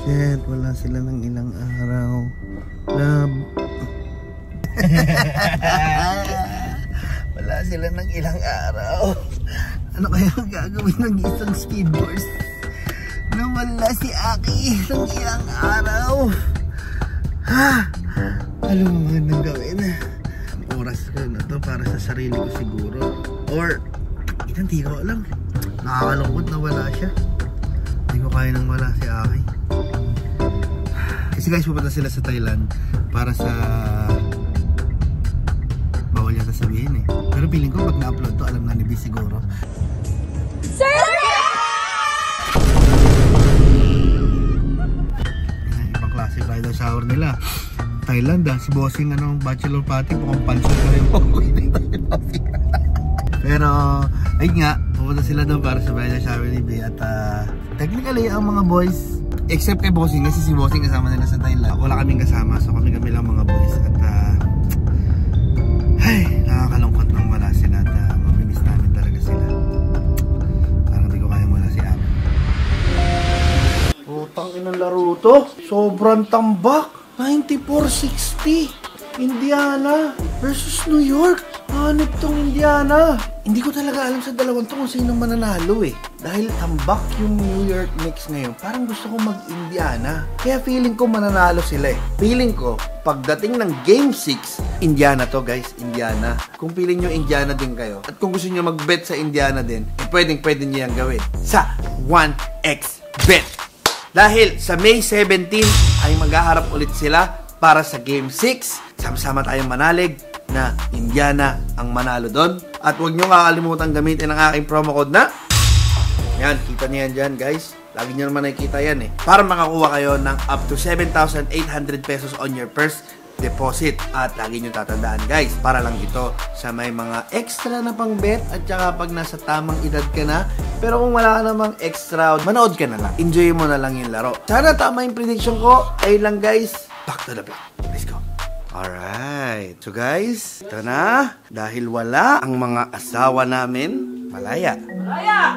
Shit, wala sila ng ilang araw. Love. Wala sila ng ilang araw. Ano kaya gagawin ng isang speed burst na wala si Aki ng ilang araw? Ha? Alam mo nga gawin? Oras ko na to para sa sarili ko siguro. Or, hindi ko alam. Nakakalungkot na wala siya. Hindi ko kaya nang wala si Aki. Kasi guys, pupunta sila sa Thailand para sa... bawal yata sabihin eh. Pero feeling ko pag na-upload to, alam na ni B siguro. Sir! Ibang klase bridal shower nila. Thailand si bossing bachelor party, mukhang pansyon na rin po. Pero, ayun nga, pupunta sila doon para sa bridal shower ni B. At technically, ang mga boys, except kay bossing, kasi si bossing kasama nila sa Thailand. Wala kaming kasama, so kami lang mga boys. At, ay, nakakalungkot nang wala sila. At mamimiss namin talaga sila. Parang di ko kaya wala si Abi. Putang inang laro to. Sobrang tambak. 94-60 Indiana versus New York. Hanip tong Indiana. Hindi ko talaga alam sa dalawang to kung sino mananalo eh. Dahil tambak yung New York Knicks ngayon, parang gusto ko mag-Indiana. Kaya feeling ko mananalo sila eh. Feeling ko, pagdating ng Game 6, Indiana to guys, Indiana. Kung feeling nyo Indiana din kayo, at kung gusto nyo mag-bet sa Indiana din, eh pwede nyo yung gawin sa 1xBet. Dahil sa May 17 ay maghaharap ulit sila para sa Game 6. Sama-sama tayong manalig na Indiana ang manalo doon. At huwag nyo kakalimutan gamitin ang aking promo code na yan, kita niyo yan dyan guys. Lagi nyo naman nakikita yan eh. Para makakuha kayo ng up to 7,800 pesos on your first deposit. At lagi nyo tatandaan guys, para lang ito sa may mga extra na pang bet at saka pag nasa tamang edad ka na. Pero kung wala ka namang extra, manood ka na lang. Enjoy mo na lang yung laro. Sana tama yung prediction ko. Ayun lang guys. Back to the block. Let's go. Alright. So guys, ito na. Dahil wala ang mga asawa namin, malaya.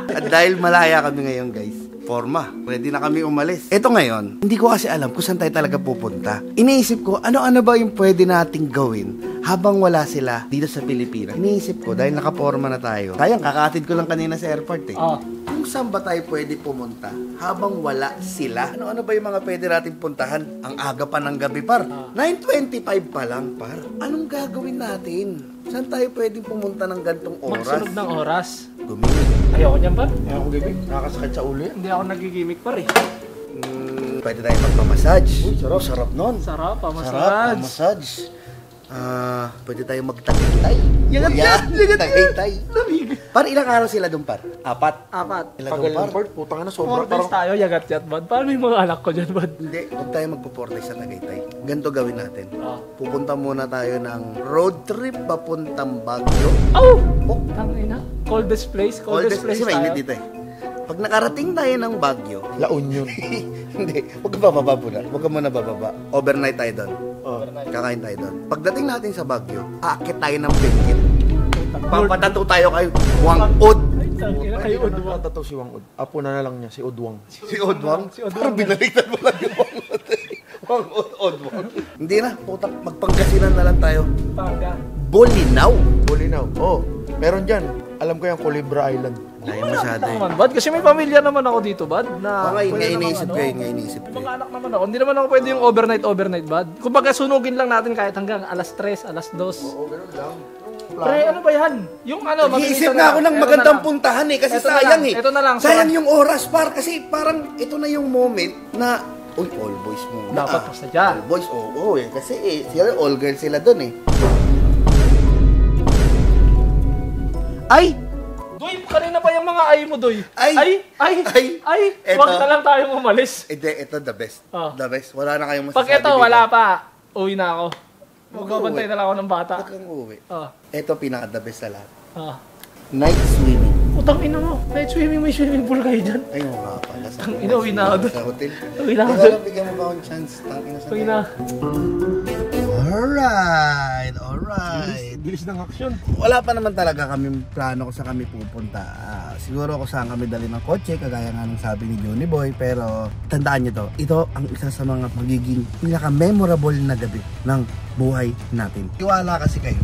At dahil malaya kami ngayon guys, forma. Pwede na kami umalis. Ito ngayon, hindi ko kasi alam kung saan tayo talaga pupunta. Iniisip ko, ano-ano ba yung pwede nating gawin habang wala sila dito sa Pilipinas. Iniisip ko, dahil nakaporma na tayo. Sayang, kakatid ko lang kanina sa airport eh. Kung saan ba tayo pwede pumunta habang wala sila? Ano-ano ba yung mga pwede nating puntahan? Ang aga pa ng gabi par. 9:25 pa lang par. Anong gagawin natin? Saan tayo pwedeng pumunta ng gantong oras? Magsunod ng oras. Gumimik. Ayoko niyan pa. Ayoko gimik. Nakakasakit sa ulo yan. Hindi ako nagigimik pa rin. Pwede tayo magpamassage. Uy, sarap. Sarap nun. Sarap, pamassage. Sarap, pamassage. Pwede tayo magtagaytay. Yagat yan! Tagaytay. Par, ilang araw sila doon par? Apat. Ilang Tagal par? ng part, putang na sobra. 4 days tayo, yagat yan, bud. Paano yung mga anak ko dyan, bud? Hindi, huwag tayo magpo-4 days sa Tagaytay. Ganito gawin natin. Pupunta muna tayo ng road trip papuntang Baguio. Oh! Tangina. Coldest place Coldest place kasi tayo. mainit dito eh. Pag nakarating tayo ng Baguio, La Union. hindi, huwag ka bababa muna. Huwag ka muna bababa. Overnight tayo doon. Kakain tayo doon. Pagdating natin sa Baguio, aakit tayo ng Benguet. Papatato tayo kay Wangud. Tangina kayo, Udwang. Tato si Wangud. Apo na lang niya, si Udwang. Si Odwang? Parang binaliktad mo lang yung Wangud. Wangud, Odwang. Hindi na, putak, magpangkasinan na lang tayo. Panga. Bolinao. Bolinao. Oh, meron dyan. Alam ko yung Culebra Island. Layo masyado eh. Naman, bud. Kasi may pamilya naman ako dito, bud. Na Okay, pwede namang iniisip ko yun, iniisip ko Mga yun. anak naman ako. Hindi naman ako pwede yung overnight, bud. Kumbaga, sunugin lang natin kahit hanggang alas 3, alas 2. Oo, ganun lang. Pre, ano ba yan? Yung ano, Iisip na ako ng magandang puntahan eh, kasi Ito na sayang lang, eh. ito na lang, Sayang yung oras par, kasi parang ito na yung moment na, uy, all boys muna. Dapat basta dyan. All boys, oo eh, kasi eh, sila, all girls sila dun eh. Ay! Doy, kanina pa yung mga ay mo, Doy. Ay! Eto. Huwag na lang tayong umalis. Ito the best. Oh. The best. Wala na kayong masasabi Pag ito, dito. wala pa. Uwi na ako. Magbabantay uuwi. na lang ako ng bata. Huwag kang uuwi. Oh. Ito pinaka the best sa lahat. Oh. Night swimming. Utang ina mo. Night swimming, may swimming pool kayo dyan. Ay, nga pala. Tang ina, uwi na ako dun. Sa hotel. Uwi na ako Teka dun. lang, bigyan mo ba akong chance? Tang ina sa Uwi na. Alright. Bilis ng aksyon. Wala pa naman talaga kami plano kung saan kami pupunta. Siguro kung saan kami dali ng kotse, kagaya nga ng sabi ni Johnny Boy. Pero tandaan nyo to, ito ang isa sa mga magiging pinaka-memorable na gabi ng buhay natin. Tiwala kasi kayo.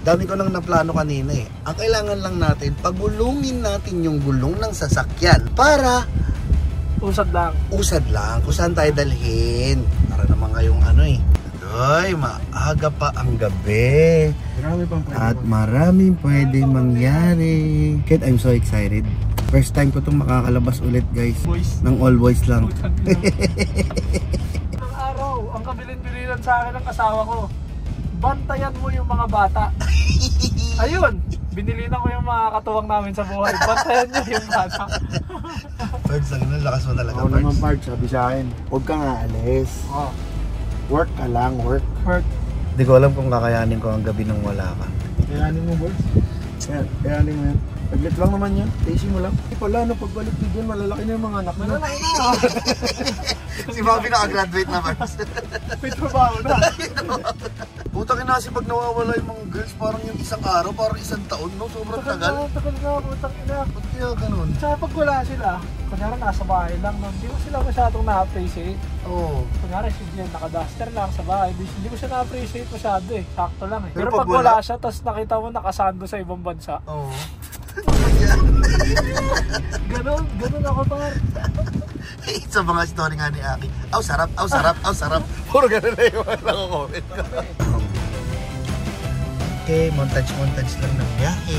Dami ko nang naplano kanina eh. Ang kailangan lang natin, pagulungin natin yung gulong ng sasakyan para Usad lang. usad lang kung saan tayo dalhin. Para naman ngayong ano eh. Doy, maaga pa ang gabi. Marami pang At maraming pwedeng mangyari. Kid, I'm so excited. First time ko itong makakalabas ulit guys. Boys. Ng all boys lang. Ang araw, ang kabilin-bilinan sa akin ng asawa ko. Bantayan mo yung mga bata. Ayun, binilinan ko yung mga katuwang namin sa buhay. Bantayan nyo yung bata. Pards, ang lakas mo talaga, Ako naman, Pards. Pards, sabi sa akin, huwag kang aalis. Oh, Work ka lang, work. hurt. Hindi ko alam kung kakayanin ko ang gabi nang wala ka. Kayanin mo, boys. Kayanin mo yan. Paglit lang naman yan. Tasting mo lang. Wala, no, pagbalik ko dyan, malalaki na yung mga anak mo. Malalaki na. Si Bobby nakagraduate na, Pards. May trabaho na. Putang ina kasi pag nawawala yung mga girls, parang yung isang araw, parang isang taon, no? Sobrang tagal. Tagal na, putang ina. Ba't kaya ganun? Tsaka pag wala sila, kunyari nasa bahay lang, no? Hindi ko sila masyadong na-appreciate. Oo. Kunyari si Jen, naka-duster lang sa bahay, hindi ko siya na-appreciate masyado eh. Sakto lang eh. Pero Pero pag pag wala wala siya, tapos nakita mo nakasando sa ibang bansa. Oo. Ganun ako par. Sa mga story nga ni Aki, aw sarap, aw sarap, aw sarap. Puro ganun na yung mga nako-comment ko. Okay, montage lang ng biyahe.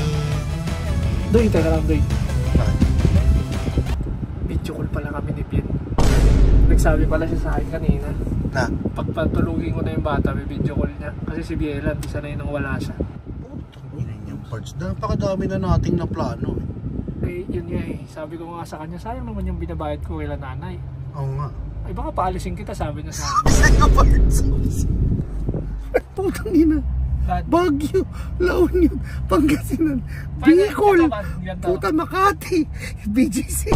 Doy, teka lang Doy. Bakit? Video call pala kami ni Bien. Nagsabi pala siya sa akin kanina. Na? Pagpatulugin ko na yung bata, may video call niya. Kasi si Bielan, isa na yun nang wala siya. Yun yung parts. Napakadami na nating na plano eh. Eh, yun nga eh. Sabi ko nga sa kanya, sayang naman yung binabayad ko kay nanay. Oo nga. Ay baka paalisin kita, sabi niya sa akin. Sa'yo parts. Putang ina. Dad, Baguio, La Union, Pangasinan, Bicol, Puta Makati, BGC.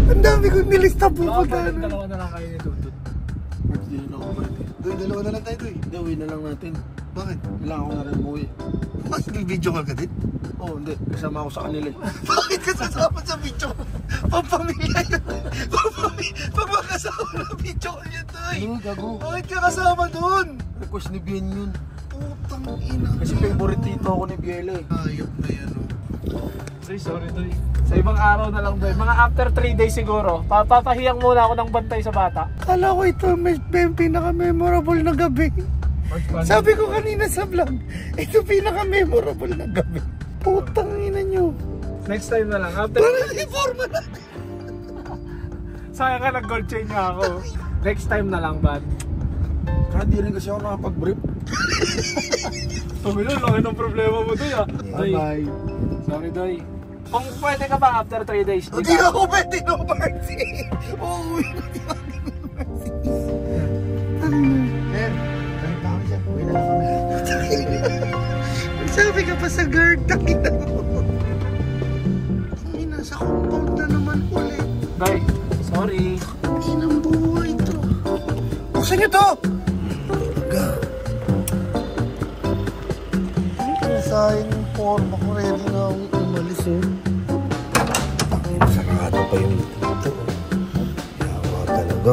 Ang dami kong nilista pupuntahan. Dalawa na lang kayo ni Dudut. Pards, di na ako pwede. Doy, dalawa na lang tayo, Doy. Hindi, uwi na lang natin. Bakit? Kailangan ko na rin umuwi. Mas video call ka din? Oo, hindi. Kasama ako sa kanila eh. Bakit ka sasama sa video call? Pampamilya yun. Pag makasama na video call yun, Doy. Ano, gago? Bakit ka kasama dun? Request ni Bien yun. Putang ina. Kasi favorite dito ako ni Biela eh. Ayop na yan, oh. Sorry Doy. Sa ibang araw na lang Doy. Mga after 3 days siguro, papahiyang muna ako ng bantay sa bata. Kala ko ito may pinaka-memorable na gabi. Sabi ko kanina sa vlog, ito pinaka-memorable na gabi. Putang ina nyo. Next time na lang. After Parang informa na. sayang ka nag-gold chain nga ako. Next time na lang, bad. Kaya di rin kasi ako nakapag-brief. Sabi nyo, laki ng problema mo Doy ah. Doy, Bye-bye. sorry Doy. Kung pwede ka ba after 3 days, di Hindi ba? ako pwede no party. Uuwi na di ako no party. Sir, kaya pa kami dyan. Uwi na lang kami. Sabi ka pa sa guard, takina mo. Ay, nasa compound na naman ulit. Doy, sorry. Hindi ng buhay to. Buksan niyo to! Sayang yung forma ko, ready na akong umalis eh. Sarado pa yung dito. Yawa talaga.